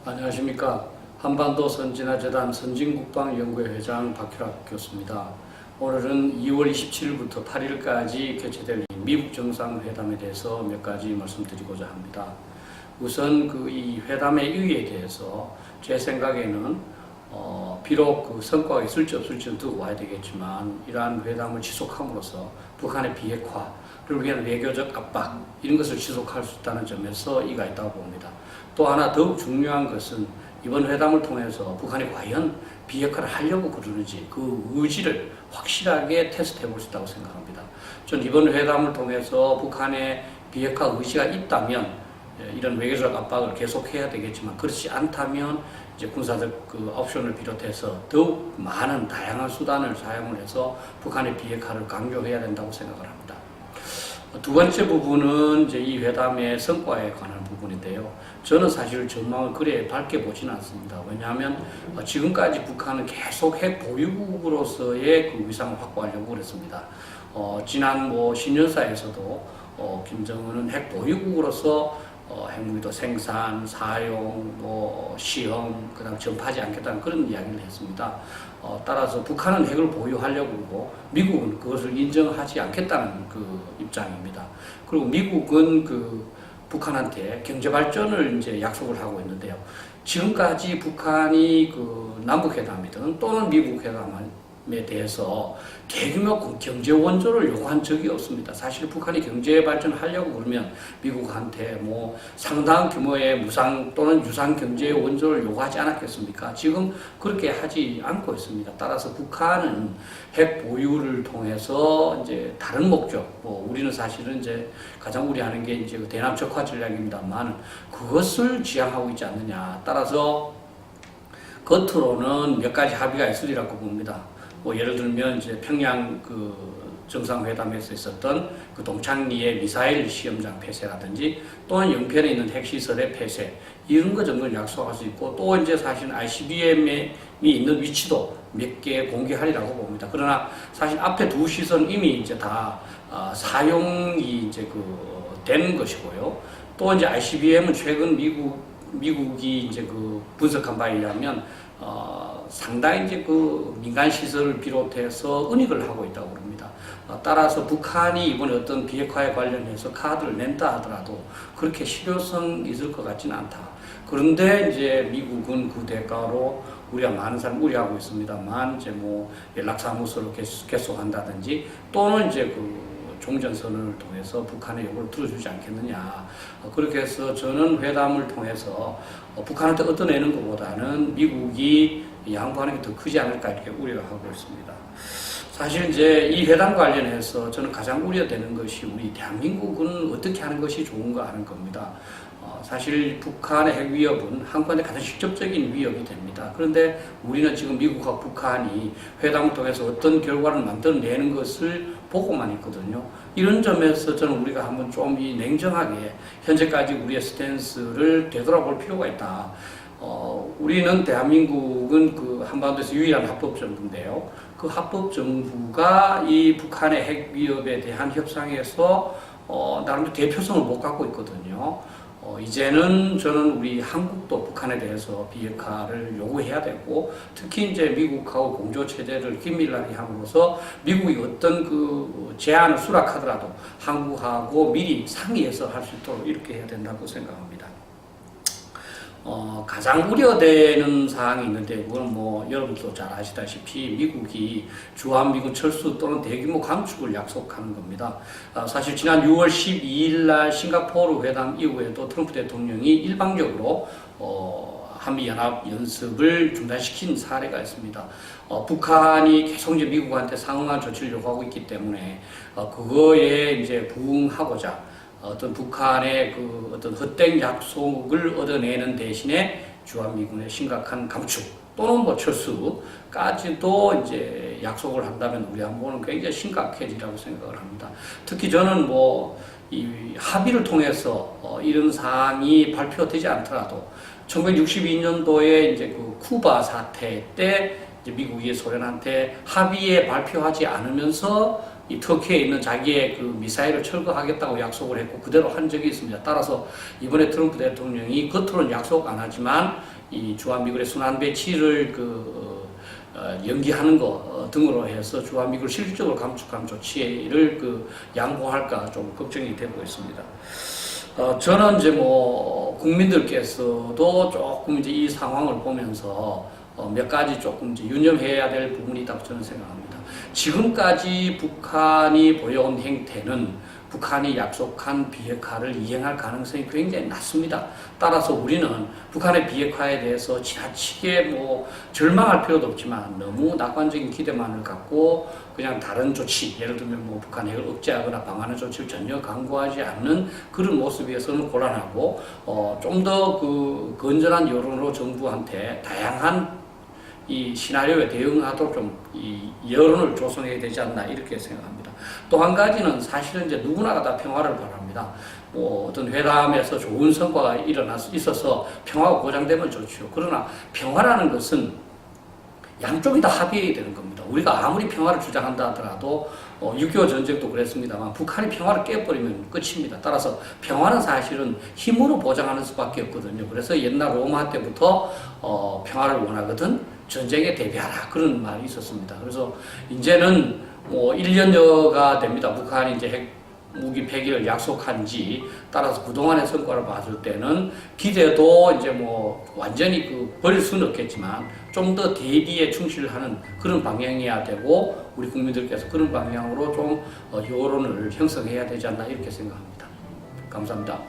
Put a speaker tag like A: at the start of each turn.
A: 안녕하십니까. 한반도 선진화재단 선진국방연구회 회장 박효락 교수입니다. 오늘은 2월 27일부터 8일까지 개최될 미국 정상회담에 대해서 몇 가지 말씀드리고자 합니다. 우선 이 회담의 의의에 대해서 제 생각에는 비록 그 성과가 있을지 없을지는 두고 와야 되겠지만 이러한 회담을 지속함으로써 북한의 비핵화를 위한 외교적 압박 이런 것을 지속할 수 있다는 점에서 이가 있다고 봅니다. 또 하나 더욱 중요한 것은 이번 회담을 통해서 북한이 과연 비핵화를 하려고 그러는지 그 의지를 확실하게 테스트해 볼 수 있다고 생각합니다. 전 이번 회담을 통해서 북한의 비핵화 의지가 있다면 이런 외교적 압박을 계속해야 되겠지만 그렇지 않다면 이제 군사적 그 옵션을 비롯해서 더욱 많은 다양한 수단을 사용을 해서 북한의 비핵화를 강조해야 된다고 생각을 합니다. 두 번째 부분은 이제 이 회담의 성과에 관한 부분인데요. 저는 사실 전망을 그래 밝게 보지는 않습니다. 왜냐하면 지금까지 북한은 계속 핵 보유국으로서의 그 위상을 확보하려고 그랬습니다. 지난 신년사에서도 김정은은 핵 보유국으로서 핵무기도 생산, 사용, 시험, 그다음 전파하지 않겠다는 그런 이야기를 했습니다. 따라서 북한은 핵을 보유하려고 하고 미국은 그것을 인정하지 않겠다는 그 입장입니다. 그리고 미국은 북한한테 경제 발전을 이제 약속을 하고 있는데요. 지금까지 북한이 남북회담이든 또는 미국 회담에 대해서 대규모 경제 원조를 요구한 적이 없습니다. 사실 북한이 경제 발전하려고 그러면 미국한테 상당한 규모의 무상 또는 유상 경제 원조를 요구하지 않았겠습니까? 지금 그렇게 하지 않고 있습니다. 따라서 북한은 핵 보유를 통해서 이제 다른 목적, 우리는 사실은 이제 가장 우려하는 게 이제 대남 적화 전략입니다만 그것을 지향하고 있지 않느냐. 따라서 겉으로는 몇 가지 합의가 있으리라고 봅니다. 예를 들면 이제 평양 정상회담에서 있었던 동창리의 미사일 시험장 폐쇄라든지 또는 영변에 있는 핵시설의 폐쇄 이런 거 정도는 약속할 수 있고 또 이제 사실 ICBM이 있는 위치도 몇 개 공개하리라고 봅니다. 그러나 사실 앞에 두 시설은 이미 이제 다 사용이 이제 된 것이고요. 또 이제 ICBM은 최근 미국이 이제 분석한 바에 의하면 상당히 이제 민간 시설을 비롯해서 은닉을 하고 있다고 합니다. 따라서 북한이 이번에 어떤 비핵화에 관련해서 카드를 낸다 하더라도 그렇게 실효성이 있을 것 같지는 않다. 그런데 이제 미국은 그 대가로 우리가 많은 사람 우려하고 있습니다만 이제 연락사무소를 개속한다든지 또는 이제 종전선언을 통해서 북한의 요구를 들어주지 않겠느냐. 그렇게 해서 저는 회담을 통해서 북한한테 얻어내는 것보다는 미국이 양보하는 게 더 크지 않을까 이렇게 우려를 하고 있습니다. 사실 이제 이 회담 관련해서 저는 가장 우려되는 것이 우리 대한민국은 어떻게 하는 것이 좋은가 하는 겁니다. 사실 북한의 핵 위협은 한국한테 가장 직접적인 위협이 됩니다. 그런데 우리는 지금 미국과 북한이 회담을 통해서 어떤 결과를 만들어내는 것을 보고만 있거든요. 이런 점에서 저는 우리가 한번 좀 냉정하게 현재까지 우리의 스탠스를 되돌아볼 필요가 있다. 우리는 대한민국은 한반도에서 유일한 합법정부인데요. 그 합법정부가 이 북한의 핵 위협에 대한 협상에서 나름대로 대표성을 못 갖고 있거든요. 이제는 저는 우리 한국도 북한에 대해서 비핵화를 요구해야 되고 특히 이제 미국하고 공조체제를 긴밀하게 함으로써 미국이 어떤 제안을 수락하더라도 한국하고 미리 상의해서 할 수 있도록 이렇게 해야 된다고 생각합니다. 가장 우려되는 사항이 있는데 그건 여러분도 잘 아시다시피 미국이 주한미군 철수 또는 대규모 감축을 약속하는 겁니다. 사실 지난 6월 12일 날 싱가포르 회담 이후에도 트럼프 대통령이 일방적으로 한미연합연습을 중단시킨 사례가 있습니다. 북한이 계속 이제 미국한테 상응한 조치를 요구하고 있기 때문에 그거에 이제 부응하고자 어떤 북한의 어떤 헛된 약속을 얻어내는 대신에 주한미군의 심각한 감축 또는 철수까지도 이제 약속을 한다면 우리 한국은 굉장히 심각해지라고 생각을 합니다. 특히 저는 이 합의를 통해서 이런 사항이 발표되지 않더라도 1962년도에 이제 쿠바 사태 때 이제 미국이 소련한테 합의에 발표하지 않으면서 이 터키에 있는 자기의 그 미사일을 철거하겠다고 약속을 했고 그대로 한 적이 있습니다. 따라서 이번에 트럼프 대통령이 겉으로는 약속 안 하지만 이 주한미군의 순환 배치를 연기하는 거 등으로 해서 주한미군을 실질적으로 감축한 조치를 양보할까 좀 걱정이 되고 있습니다. 저는 이제 뭐 국민들께서도 조금 이제 이 상황을 보면서 몇 가지 조금 이제 유념해야 될 부분이 있다고 저는 생각합니다. 지금까지 북한이 보여온 행태는 북한이 약속한 비핵화를 이행할 가능성이 굉장히 낮습니다. 따라서 우리는 북한의 비핵화에 대해서 지나치게 뭐 절망할 필요도 없지만 너무 낙관적인 기대만을 갖고 그냥 다른 조치, 예를 들면 뭐 북한 핵을 억제하거나 방어하는 조치를 전혀 강구하지 않는 그런 모습에서는 곤란하고 좀 더 건전한 여론으로 정부한테 다양한 이 시나리오에 대응하도록 좀 이 여론을 조성해야 되지 않나 이렇게 생각합니다. 또 한 가지는 사실은 이제 누구나가 다 평화를 바랍니다. 뭐 어떤 회담에서 좋은 성과가 있어서 평화가 보장되면 좋죠. 그러나 평화라는 것은 양쪽이 다 합의해야 되는 겁니다. 우리가 아무리 평화를 주장한다 하더라도 6.25 전쟁도 그랬습니다만 북한이 평화를 깨버리면 끝입니다. 따라서 평화는 사실은 힘으로 보장하는 수밖에 없거든요. 그래서 옛날 로마 때부터 평화를 원하거든 전쟁에 대비하라 그런 말이 있었습니다. 그래서 이제는 뭐 1년여가 됩니다. 북한이 이제 핵 무기 폐기를 약속한 지 따라서 그동안의 성과를 봤을 때는 기대도 이제 뭐 완전히 버릴 수는 없겠지만 좀 더 대비에 충실하는 그런 방향이어야 되고 우리 국민들께서 그런 방향으로 좀 여론을 형성해야 되지 않나 이렇게 생각합니다. 감사합니다.